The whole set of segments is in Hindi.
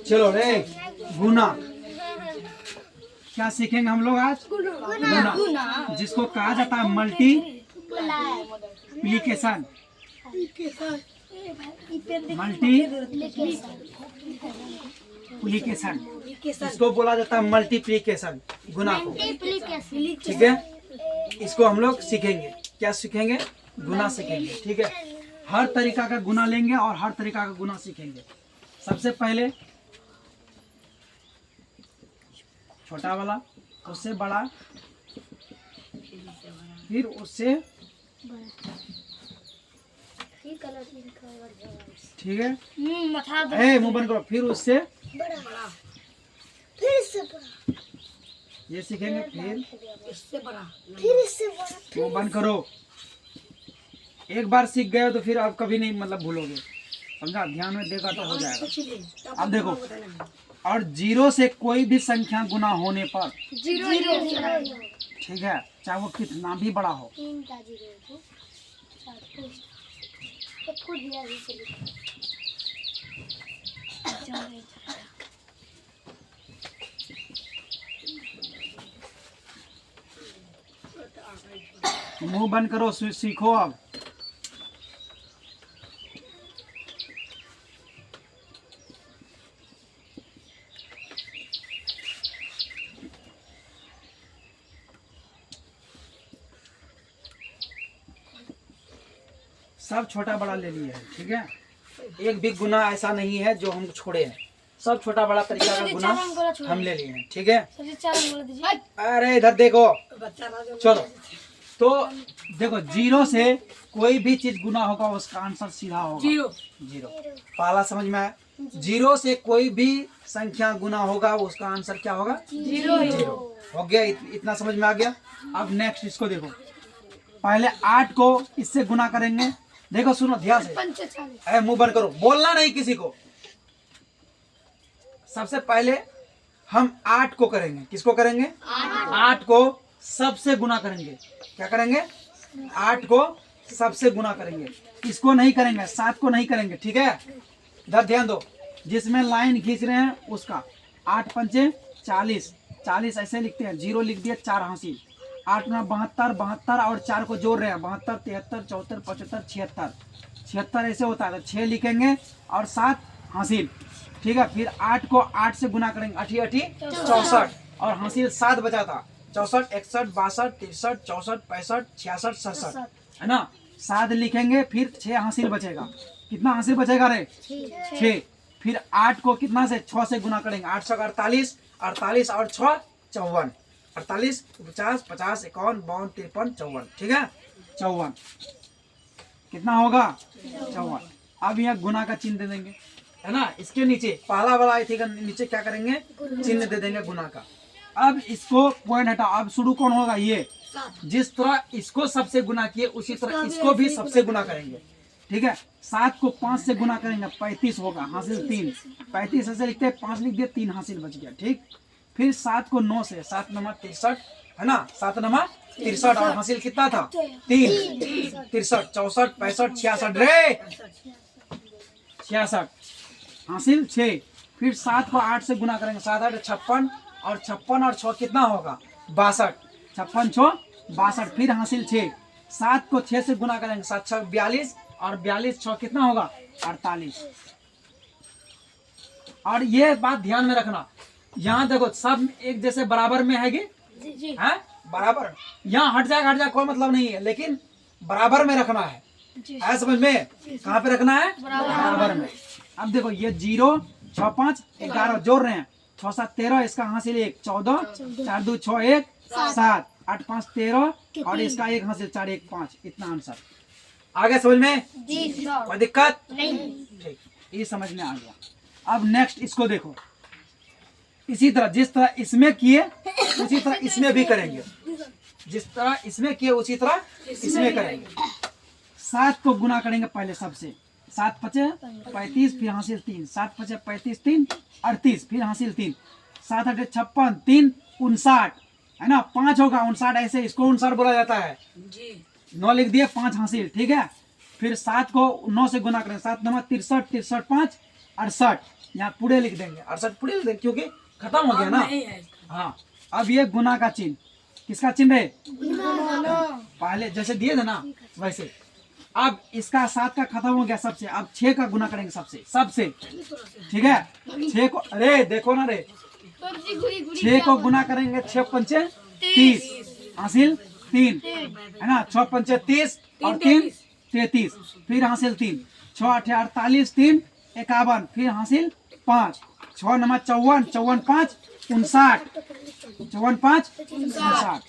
चलो रे, गुना क्या सीखेंगे हम लोग आज? गुना, जिसको कहा जाता है मल्टीप्लिकेशन। मल्टीप्लिकेशन इसको बोला जाता है मल्टीप्लिकेशन, गुना को। ठीक है, इसको हम लोग सीखेंगे। क्या सीखेंगे? गुना सीखेंगे। ठीक है, हर तरीका का गुना लेंगे और हर तरीका का गुना सीखेंगे। सबसे पहले छोटा वाला, उससे बड़ा, फिर उससे, ठीक है, मुंह बंद करो, फिर उससे बड़ा, फिर इससे बड़ा, ये सीखेंगे, फिर इससे बड़ा, फिर इससे बड़ा, मुंह बंद करो। एक बार सीख गए तो फिर आप कभी नहीं मतलब भूलोगे, समझा? ध्यान में देखा तो हो जाएगा। अब देखो, और जीरो से कोई भी संख्या गुना होने पर, ठीक है, चाहे वो कितना भी बड़ा हो, मुंह बंद करो, सीखो। अब सब छोटा बड़ा ले लिया है। ठीक है, एक भी गुना ऐसा नहीं है जो हम छोड़े हैं, सब छोटा बड़ा तरीका का गुना हम ले लिए हैं। ठीक है, अरे इधर देखो, चलो। तो देखो, जीरो से कोई भी चीज गुना होगा उसका आंसर सीधा होगा जीरो। पहला समझ में आया? जीरो से कोई भी संख्या गुना होगा उसका आंसर क्या होगा? जीरो हो गया। इतना समझ में आ गया। अब नेक्स्ट इसको देखो, पहले 8 को इससे गुना करेंगे। देखो, सुनो ध्यान से, अरे मुंह बंद करो, बोलना नहीं किसी को। सबसे पहले हम 8 को करेंगे। किसको करेंगे? 8 को सबसे गुना करेंगे। क्या करेंगे? 8 को सबसे गुना करेंगे। इसको नहीं करेंगे, 7 को नहीं करेंगे। ठीक है, इधर ध्यान दो, जिसमें लाइन खींच रहे हैं उसका। 8 पंचे 40, 40 ऐसे लिखते हैं, जीरो लिख दिए, 4 हासिल। 8 में 72, 72 और 4 को जोड़ रहे हैं, 72, 73, 74, 75, 76, 76 ऐसे होता है। तो 6 लिखेंगे और 7 हासिल। ठीक है, फिर 8 को 8 से गुना करेंगे, 8 8 64 और हासिल 7 बचा था। 64, 61, 62, 63, 64, 65, 66, 67, है ना? 7 लिखेंगे, फिर 6 हासिल बचेगा। कितना हासिल बचेगा रे? 6। फिर 8 को कितना से? 6 से गुना करेंगे, 8 6 48, 48 और 6 54, 48, 50, 50, 51, 52, 53, 54। ठीक है, 54 कितना होगा? 54। अब यहाँ गुना का चिन्ह दे देंगे, है ना? इसके नीचे पहला वाला आई थी, नीचे क्या करेंगे? चिन्ह दे देंगे गुना का। अब इसको पॉइंट हटा। अब शुरू कौन होगा? ये। जिस तरह इसको सबसे गुना किए उसी तरह इसको भी सबसे गुना करेंगे। ठीक है, 7 को 5 से गुना करेंगे, 35 होगा, हासिल 3। 35 ऐसे लिखते हैं, 5 लिख दिए, 3 हासिल बच गया। ठीक, फिर 7 को 9 से, 7 नंबर 63, है ना? 7 नंबर 63 और हासिल कितना था? 3। 63, 64, 65, 66 रे, 66 हासिल 6। फिर 7 को 8 से गुना करेंगे, 7 8 56 और 56 और 6 कितना होगा? 62, 56 6 62, फिर हासिल 6। 7 को 6 से गुना करेंगे, 7 6 42 और 42 6 कितना होगा? 48। और ये बात ध्यान में रखना, यहाँ देखो सब एक जैसे बराबर में है है बराबर। यहाँ हट जाएगा कोई मतलब नहीं है, लेकिन बराबर में रखना है। है समझ में? कहाँ पे रखना है? बराबर में। अब देखो, ये 0 6 5 11 जोड़ रहे हैं, 6 7 13, इसका हासिल 1 14, 4 2 6 1 7, 8 5 13 और इसका 1 हासिल 4 1 5। इतना आंसर आगे समझ में? कोई दिक्कत नहीं? ठीक, ये समझ में आ गया। अब नेक्स्ट इसको देखो, इसी तरह जिस तरह इसमें किए उसी तरह इसमें भी करेंगे। जिस तरह इसमें किए उसी तरह इसमें करेंगे। 7 को गुना करेंगे पहले सबसे, 7 5 35, फिर हासिल 3, 7 5 35 3 38, फिर हासिल 3, 7 8 56 3 59, है ना? 5 होगा 59, ऐसे इसको 59 बोला जाता है। 9 लिख दिए, 5 हासिल। ठीक है, फिर 7 को 9 से गुना करें, 7 9 63, 63 5 68, यहाँ पूरे लिख देंगे, 68 पूरे लिख देंगे क्योंकि खत्म हो गया ना। नहीं है इसका। हाँ, अब ये गुना का चिन्ह, किसका चिन्ह है? पहले जैसे दिए थे ना वैसे। अब इसका 7 का खत्म हो गया सबसे, अब 6 का गुना करेंगे सबसे, ठीक है। 6 को, अरे देखो ना रे, 6 को गुना करेंगे, 6 पंचे 30 हासिल 3 है ना, 6 पंचे 30 और 3 33, फिर हासिल 3, 6 8 48, 3 51, फिर हासिल 5, 6 9 54, 54 5 59, 54 5 59।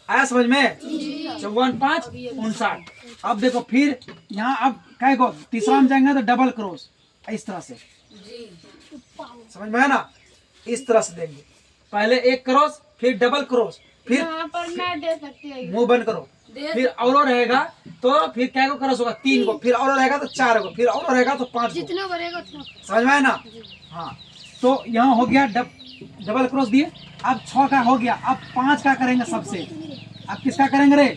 आया समझ में? 54 5 59। अब देखो फिर यहाँ अब क्या को तीसरा में जाएंगे तो डबल क्रॉस इस तरह से, समझ में है ना? इस तरह से देंगे, पहले एक क्रॉस फिर डबल क्रॉस, फिर पर मैं दे सकती है। मुंह बंद करो, फिर और रहेगा तो फिर क्या को क्रॉस होगा? 3 को, फिर और रहेगा तो 4 को, फिर और रहेगा तो 5 को। जितना बढ़ेगा उतना। समझ में है ना? हाँ, तो यहाँ हो गया डबल क्रॉस दिए। अब 6 का हो गया, अब 5 का करेंगे सबसे। अब किसका करेंगे रे?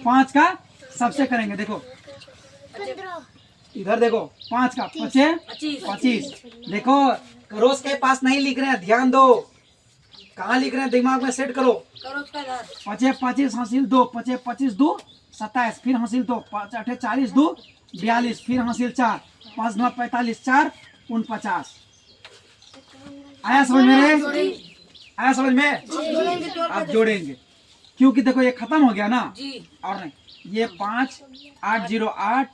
5 का सबसे करेंगे। देखो 15 इधर देखो, 5 का 25, देखो क्रॉस के पास नहीं लिख रहे हैं, ध्यान दो कहाँ लिख रहे हैं, दिमाग में सेट करो। करो उसका इधर। 25 25 हासिल 2, 25 25 2 27, फिर हासिल 2, 5 8 40 2 42, फिर हासिल 4, 5 9 45, 4 49। आया समझ में रे? आया समझ में? अब जोड़ेंगे क्योंकि देखो ये खत्म हो गया ना, जी। और नहीं ये 5 8 0 8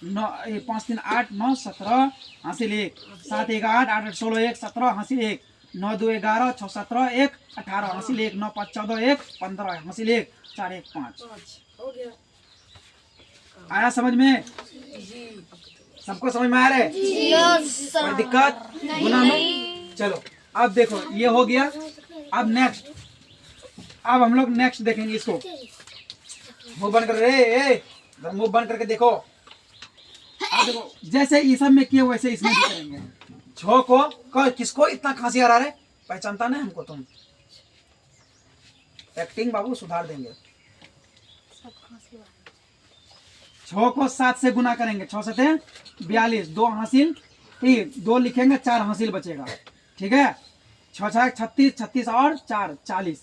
9 5 3 8 9 17 हासिल 1, 7 1 8 8 8 16 1 17 हासिल 1, 9 2 11 6 17 1 18 हासिल 1, 9 5 14 1 15 हासिल 1, 4 1 5। हो गया। आया समझ में? जी। सबको समझ में आ रहा है? कोई दिक्कत गुना में? चलो अब देखो ये हो गया। अब नेक्स्ट, अब हम लोग नेक्स्ट देखेंगे इसको। मुंह बंद कर रे, मुंह बंद करके देखो। अब देखो जैसे इस सब में किए वैसे इसमें भी करेंगे। 6 को किसको इतना खांसी आ रहा है? पहचानता नहीं हमको तुम? एक्टिंग बाबू सुधार देंगे। 6 को 7 से गुना करेंगे, 6 7 42, 2 हासिल 3, 2 लिखेंगे 4 हासिल बचेगा, ठीक है। 6 6 36, 36 और 4 40,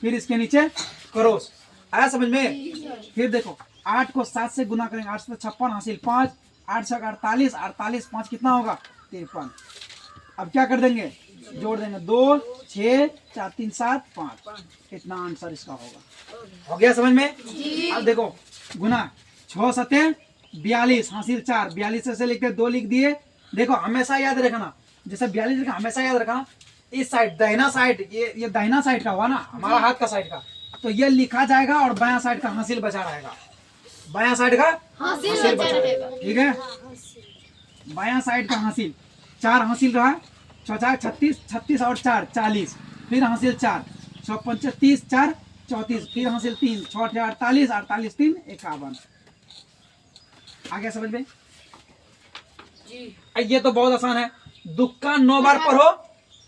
फिर इसके नीचे क्रॉस। आया समझ में? फिर देखो 8 को 7 से गुना करेंगे, 8 से 56 हासिल 5, 8 से 48, 48 5 कितना होगा? 53। अब क्या कर देंगे? जोड़ देंगे, 2 6 4 3 7 5, इतना आंसर इसका होगा। हो गया समझ में? अब देखो गुना 6 7 42 हासिल 4, 42 से लिख के 2 लिख दिए। देखो हमेशा याद रखना, जैसे 42 लिखा हमेशा याद रखना, इस साइड दाहिना साइड, ये दाहिना साइड का हुआ ना हमारा हाथ का साइड का, तो ये लिखा जाएगा और बायां साइड का हासिल बचा रहेगा। बायां साइड का हासिल बचा रहेगा, ठीक है। बायां साइड का हासिल 4 हासिल रहा, 6 4 36, 36 और 4 40, फिर हासिल 4, 6 5 30, 4 34, फिर हासिल 3, 6 8 48, 48 3 51। आ गया समझ में? जी। ये तो बहुत आसान है। दुक्का 9 बार पढ़ो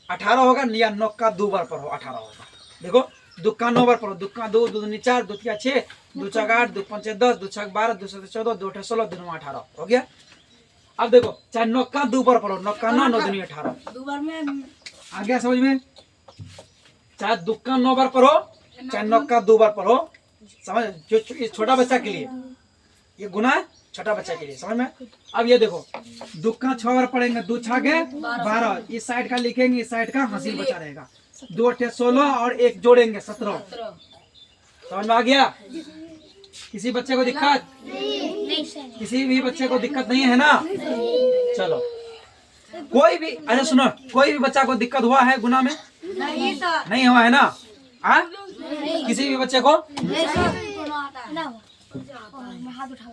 18 होगा, या 9 का 2 बार पढ़ो 18 होगा। देखो दुक्का 9 बार पढ़ो, दुक्का 2 2 दूनी 4, 2 3 6, 2 4 8, 2 5 10, 2 6 12, 2 7 14, 2 8 16, 2 9 18 हो गया। अब देखो चाहे 9 का 2 बार पढ़ो, 9 का 9 9 दूनी 18। 2 बार में आ गया समझ में? चाहे दुक्का 9 बार पढ़ो, चाहे 9 का 2 बार पढ़ो, समझ? जो छोटा बच्चा के लिए ये गुना है, छोटा बच्चा के लिए, समझ में? अब ये देखो दुक्का 6 बार पढ़ेंगे, 2 6 12, इस साइड का लिखेंगे, इस साइड का हासिल बचा रहेगा, 2 8 16 और 1 जोड़ेंगे 17। समझ में आ गया? किसी बच्चे को दिक्कत? किसी भी बच्चे को दिक्कत नहीं है ना? चलो कोई भी, अच्छा सुनो, कोई भी बच्चा को दिक्कत हुआ है गुना में? नहीं सर। नहीं हुआ है ना? हाँ, किसी भी बच्चे को? ना हाथ उठाओ।